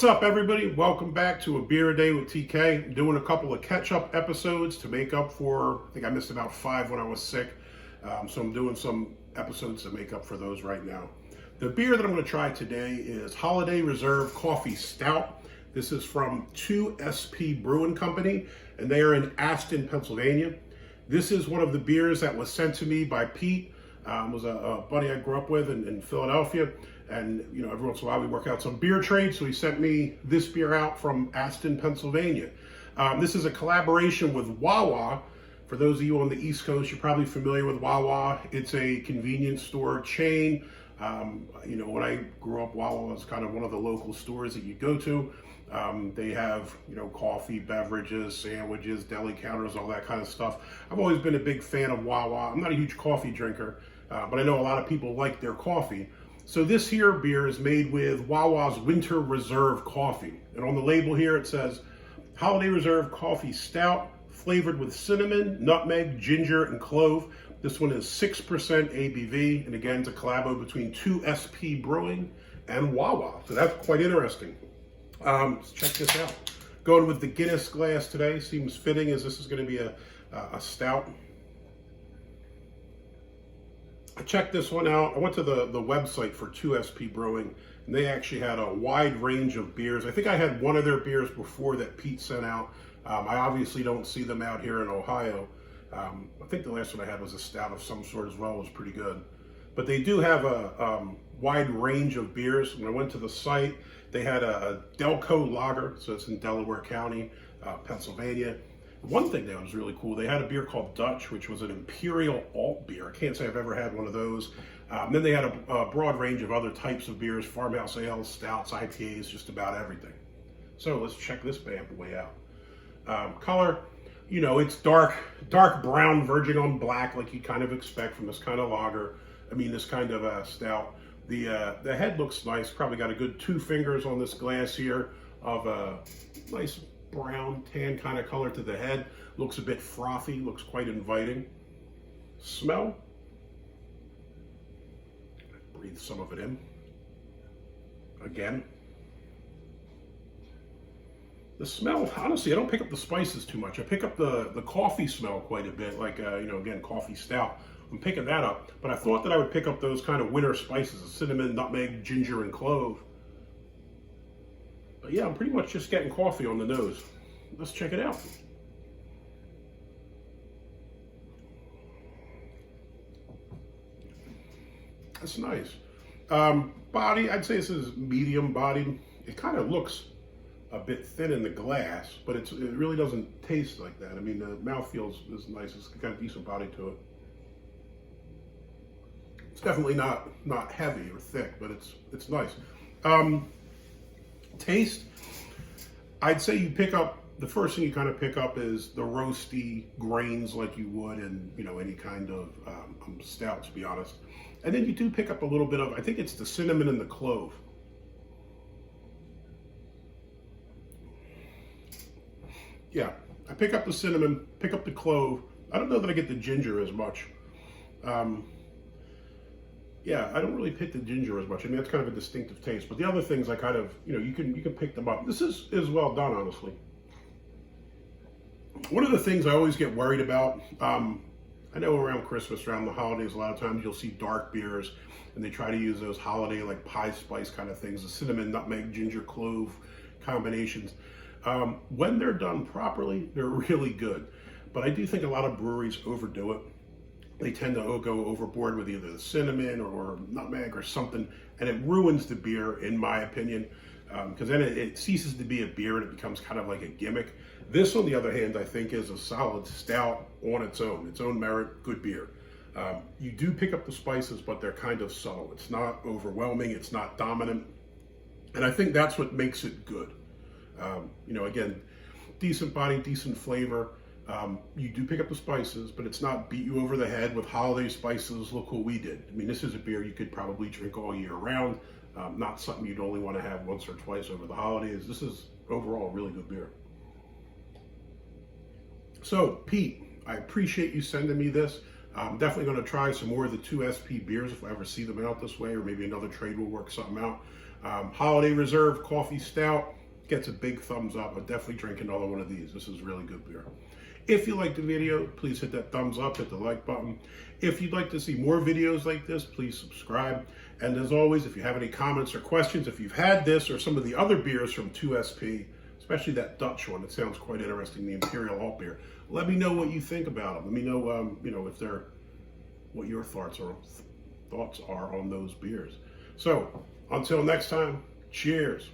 What's up, everybody? Welcome back to A Beer a Day with TK. I'm doing a couple of catch-up episodes to make up for, I think I missed about 5 when I was sick. So I'm doing some episodes to make up for those right now. The beer that I'm going to try today is Holiday Reserve Coffee Stout. This is from 2SP Brewing Company, and they are in Aston, Pennsylvania. This is one of the beers that was sent to me by Pete. Was a buddy I grew up with in Philadelphia. And, you know, every once in a while we work out some beer trade, so he sent me this beer out from Aston, Pennsylvania. This is a collaboration with Wawa. For those of you on the East Coast, you're probably familiar with Wawa. It's a convenience store chain. You know, when I grew up, Wawa was kind of one of the local stores that you go to. They have, you know, coffee, beverages, sandwiches, deli counters, all that kind of stuff. I've always been a big fan of Wawa. I'm not a huge coffee drinker, but I know a lot of people like their coffee. So this here beer is made with Wawa's Winter Reserve Coffee. And on the label here it says, Holiday Reserve Coffee Stout, flavored with cinnamon, nutmeg, ginger, and clove. This one is 6% ABV, and again, it's a collabo between 2SP Brewing and Wawa. So that's quite interesting. Let's check this out. Going with the Guinness glass today. Seems fitting as this is going to be a stout. I checked this one out. I went to the website for 2SP Brewing, and they actually had a wide range of beers. I think I had one of their beers before that Pete sent out. I obviously don't see them out here in Ohio. I think the last one I had was a stout of some sort as well. It was pretty good. But they do have a wide range of beers. When I went to the site, they had a Delco Lager, so it's in Delaware County, Pennsylvania. One thing that was really cool, they had a beer called Dutch, which was an Imperial Alt beer. I can't say I've ever had one of those. Then they had a broad range of other types of beers, farmhouse ales, stouts, IPAs, just about everything. So let's check this bad boy out. Color, you know, it's dark brown, verging on black, like you kind of expect from this kind of lager. I mean, this kind of stout. The head looks nice. Probably got a good 2 fingers on this glass here of a nice brown tan kind of color to the head. Looks a bit frothy, looks quite inviting. Smell. Breathe some of it in. Again. The smell, honestly, I don't pick up the spices too much. I pick up the coffee smell quite a bit, like, you know, again, coffee stout. I'm picking that up, but I thought that I would pick up those kind of winter spices, cinnamon, nutmeg, ginger, and clove. But yeah, I'm pretty much just getting coffee on the nose. Let's check it out. That's nice. Body, I'd say this is medium bodied. It kind of looks a bit thin in the glass, but it really doesn't taste like that. I mean, the mouthfeel is nice. It's got a decent body to it. It's definitely not heavy or thick, but it's nice. Taste, I'd say you pick up, the first thing you kind of pick up is the roasty grains like you would in, you know, any kind of stout, to be honest. And then you do pick up a little bit of, I think it's the cinnamon and the clove. Yeah, I pick up the cinnamon, pick up the clove. I don't know that I get the ginger as much. Yeah, I don't really pick the ginger as much. I mean, that's kind of a distinctive taste. But the other things I kind of, you know, you can pick them up. This is well done, honestly. One of the things I always get worried about, I know around Christmas, around the holidays, a lot of times you'll see dark beers, and they try to use those holiday, like pie spice kind of things, the cinnamon, nutmeg, ginger, clove combinations. When they're done properly, they're really good. But I do think a lot of breweries overdo it. They tend to go overboard with either the cinnamon or nutmeg or something, and it ruins the beer, in my opinion, because then it ceases to be a beer and it becomes kind of like a gimmick. This, on the other hand, I think is a solid stout on its own merit, good beer. You do pick up the spices, but they're kind of subtle. It's not overwhelming, it's not dominant, and I think that's what makes it good. You know, again, decent body, decent flavor. You do pick up the spices, but it's not beat you over the head with holiday spices. Look what we did. I mean, this is a beer you could probably drink all year round. Not something you'd only want to have once or twice over the holidays. This is overall a really good beer. So, Pete, I appreciate you sending me this. I'm definitely going to try some more of the 2SP beers if I ever see them out this way, or maybe another trade will work something out. Holiday Reserve Coffee Stout gets a big thumbs up. I'll definitely drink another one of these. This is really good beer. If you like the video, please hit that thumbs up, hit the like button. If you'd like to see more videos like this, please subscribe. And as always, if you have any comments or questions, if you've had this or some of the other beers from 2SP, especially that Dutch one, it sounds quite interesting, the Imperial Alt beer. Let me know what you think about them. Let me know, if they're, what your thoughts are on those beers. So until next time, cheers.